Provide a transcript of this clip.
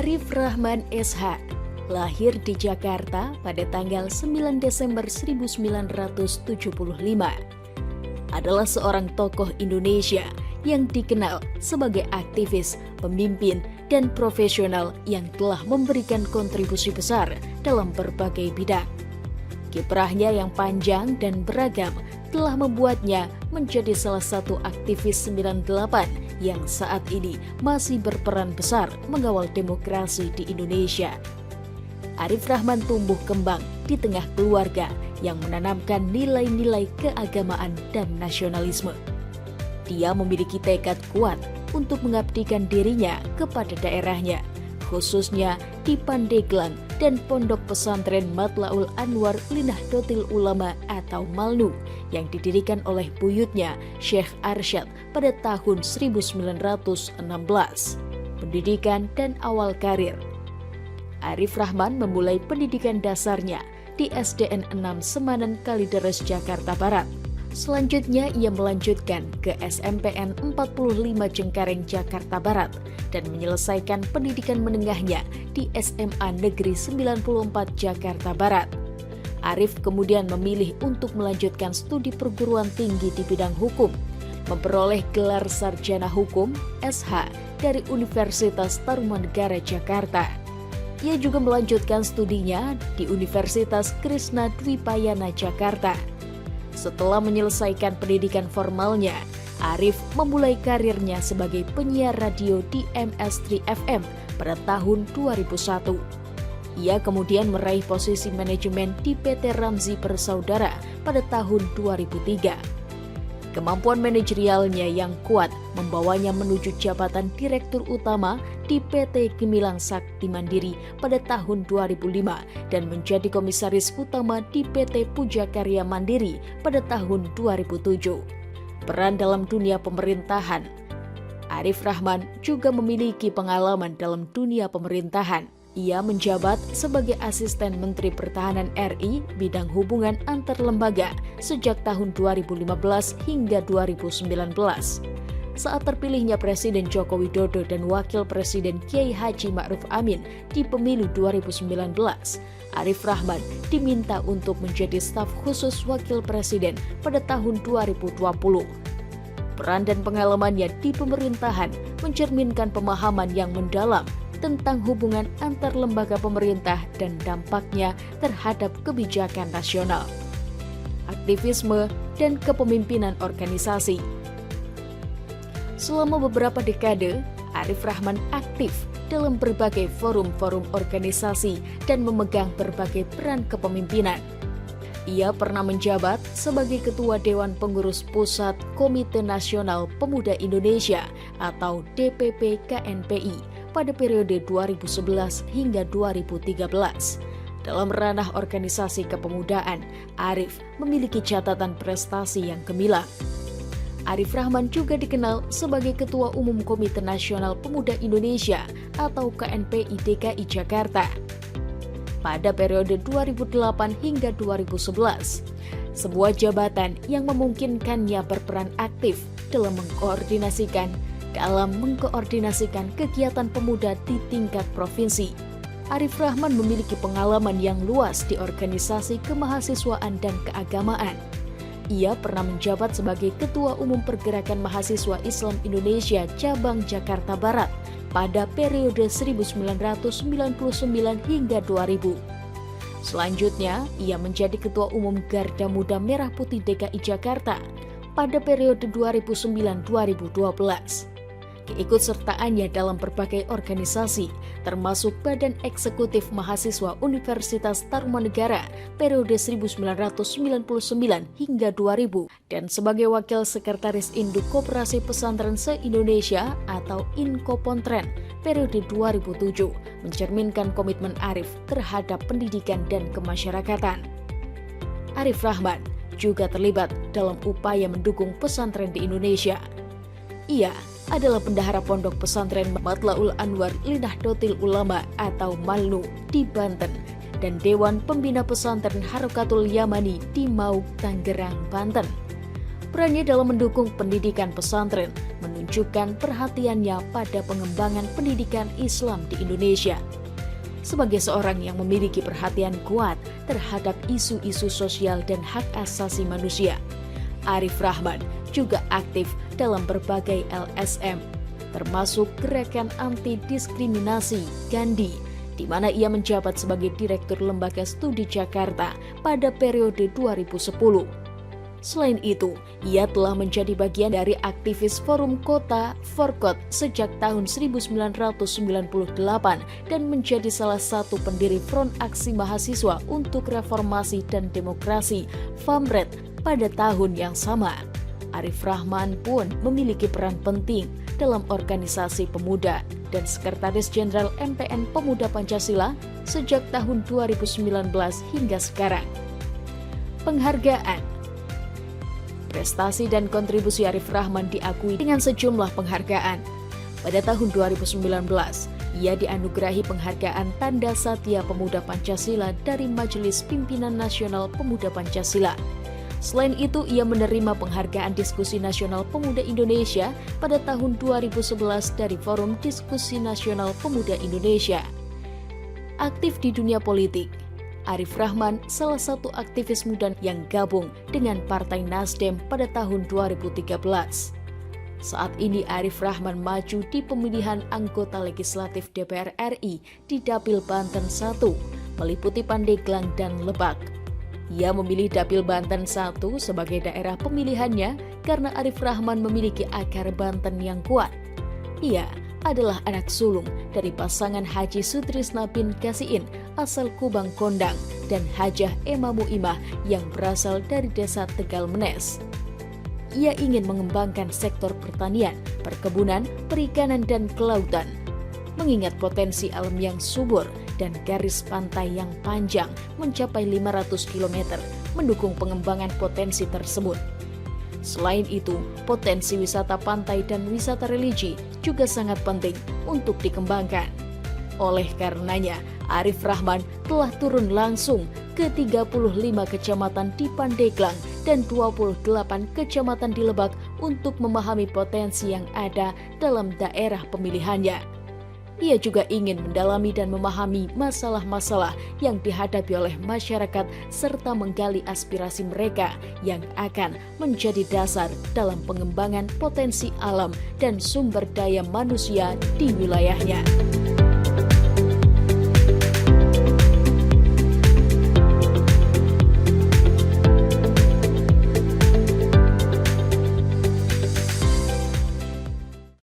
Arif Rahman SH lahir di Jakarta pada tanggal 9 Desember 1975. Adalah seorang tokoh Indonesia yang dikenal sebagai aktivis, pemimpin, dan profesional yang telah memberikan kontribusi besar dalam berbagai bidang. Kiprahnya yang panjang dan beragam telah membuatnya menjadi salah satu aktivis 98 yang saat ini masih berperan besar mengawal demokrasi di Indonesia. Arif Rahman tumbuh kembang di tengah keluarga yang menanamkan nilai-nilai keagamaan dan nasionalisme. Dia memiliki tekad kuat untuk mengabdikan dirinya kepada daerahnya, khususnya di Pandeglang dan Pondok Pesantren Matlaul Anwar Linahdhotil Ulama atau MALNU yang didirikan oleh buyutnya Syekh Arsyad pada tahun 1916. Pendidikan dan awal karir. Arif Rahman memulai pendidikan dasarnya di SDN 6 Semanen Kalideres, Jakarta Barat. Selanjutnya ia melanjutkan ke SMPN 45 Cengkareng, Jakarta Barat dan menyelesaikan pendidikan menengahnya di SMA Negeri 94 Jakarta Barat. Arif kemudian memilih untuk melanjutkan studi perguruan tinggi di bidang hukum, memperoleh gelar sarjana hukum SH dari Universitas Tarumanegara Jakarta. Ia juga melanjutkan studinya di Universitas Krishna Dwipayana Jakarta. Setelah menyelesaikan pendidikan formalnya, Arif memulai karirnya sebagai penyiar radio di MS3 FM pada tahun 2001. Ia kemudian meraih posisi manajemen di PT Ramzi Bersaudara pada tahun 2003. Kemampuan manajerialnya yang kuat membawanya menuju jabatan Direktur Utama di PT Gemilang Sakti Mandiri pada tahun 2005 dan menjadi Komisaris Utama di PT Pujakarya Mandiri pada tahun 2007. Peran dalam dunia pemerintahan. Arif Rahman juga memiliki pengalaman dalam dunia pemerintahan. Ia menjabat sebagai Asisten Menteri Pertahanan RI bidang hubungan antar lembaga sejak tahun 2015 hingga 2019. Saat terpilihnya Presiden Joko Widodo dan Wakil Presiden Kiai Haji Ma'ruf Amin di pemilu 2019, Arif Rahman diminta untuk menjadi staf khusus Wakil Presiden pada tahun 2020. Peran dan pengalamannya di pemerintahan mencerminkan pemahaman yang mendalam tentang hubungan antar lembaga pemerintah dan dampaknya terhadap kebijakan nasional, aktivisme, dan kepemimpinan organisasi. Selama beberapa dekade, Arif Rahman aktif dalam berbagai forum-forum organisasi dan memegang berbagai peran kepemimpinan. Ia pernah menjabat sebagai Ketua Dewan Pengurus Pusat Komite Nasional Pemuda Indonesia atau DPP KNPI pada periode 2011 hingga 2013. Dalam ranah organisasi kepemudaan, Arif memiliki catatan prestasi yang gemilang. Arif Rahman juga dikenal sebagai Ketua Umum Komite Nasional Pemuda Indonesia atau KNPI DKI Jakarta pada periode 2008 hingga 2011. Sebuah jabatan yang memungkinkannya berperan aktif dalam mengkoordinasikan kegiatan pemuda di tingkat provinsi. Arif Rahman memiliki pengalaman yang luas di organisasi kemahasiswaan dan keagamaan. Ia pernah menjabat sebagai Ketua Umum Pergerakan Mahasiswa Islam Indonesia Cabang Jakarta Barat pada periode 1999 hingga 2000. Selanjutnya, ia menjadi Ketua Umum Garda Muda Merah Putih DKI Jakarta pada periode 2009-2012. Keikutsertaannya dalam berbagai organisasi, termasuk Badan Eksekutif Mahasiswa Universitas Tarumanegara periode 1999 hingga 2000, dan sebagai Wakil Sekretaris Induk Koperasi Pesantren se-Indonesia atau Inkopontren periode 2007, mencerminkan komitmen Arif terhadap pendidikan dan kemasyarakatan. Arif Rahman juga terlibat dalam upaya mendukung pesantren di Indonesia. Ia adalah bendahara Pondok Pesantren Matlaul Anwar Linahdhotil Ulama atau MALNU di Banten dan Dewan Pembina Pesantren Harokatul Yamani di Mauk, Tangerang, Banten. Perannya dalam mendukung pendidikan pesantren menunjukkan perhatiannya pada pengembangan pendidikan Islam di Indonesia. Sebagai seorang yang memiliki perhatian kuat terhadap isu-isu sosial dan hak asasi manusia, Arif Rahman juga aktif dalam berbagai LSM, termasuk Gerakan Anti Diskriminasi Gandhi, di mana ia menjabat sebagai Direktur Lembaga Studi Jakarta pada periode 2010. Selain itu, ia telah menjadi bagian dari aktivis Forum Kota Forkot sejak tahun 1998 dan menjadi salah satu pendiri Front Aksi Mahasiswa untuk Reformasi dan Demokrasi (FAMRED) pada tahun yang sama. Arif Rahman pun memiliki peran penting dalam organisasi pemuda dan Sekretaris Jenderal MPN Pemuda Pancasila sejak tahun 2019 hingga sekarang. Penghargaan. Prestasi dan kontribusi Arif Rahman diakui dengan sejumlah penghargaan. Pada tahun 2019, ia dianugerahi penghargaan Tanda Satya Pemuda Pancasila dari Majelis Pimpinan Nasional Pemuda Pancasila. Selain itu, ia menerima penghargaan Diskusi Nasional Pemuda Indonesia pada tahun 2011 dari Forum Diskusi Nasional Pemuda Indonesia. Aktif di dunia politik, Arif Rahman salah satu aktivis muda yang gabung dengan Partai Nasdem pada tahun 2013. Saat ini Arif Rahman maju di pemilihan anggota legislatif DPR RI di Dapil Banten 1, meliputi Pandeglang dan Lebak. Ia memilih Dapil Banten 1 sebagai daerah pemilihannya karena Arif Rahman memiliki akar Banten yang kuat. Ia adalah anak sulung dari pasangan Haji Sutrisna bin Kasiin asal Kubang Kondang dan Hajah Ema Muimah yang berasal dari desa Tegal Menes. Ia ingin mengembangkan sektor pertanian, perkebunan, perikanan, dan kelautan. Mengingat potensi alam yang subur dan garis pantai yang panjang mencapai 500 km mendukung pengembangan potensi tersebut. Selain itu, potensi wisata pantai dan wisata religi juga sangat penting untuk dikembangkan. Oleh karenanya, Arif Rahman telah turun langsung ke 35 kecamatan di Pandeglang dan 28 kecamatan di Lebak untuk memahami potensi yang ada dalam daerah pemilihannya. Ia juga ingin mendalami dan memahami masalah-masalah yang dihadapi oleh masyarakat serta menggali aspirasi mereka yang akan menjadi dasar dalam pengembangan potensi alam dan sumber daya manusia di wilayahnya.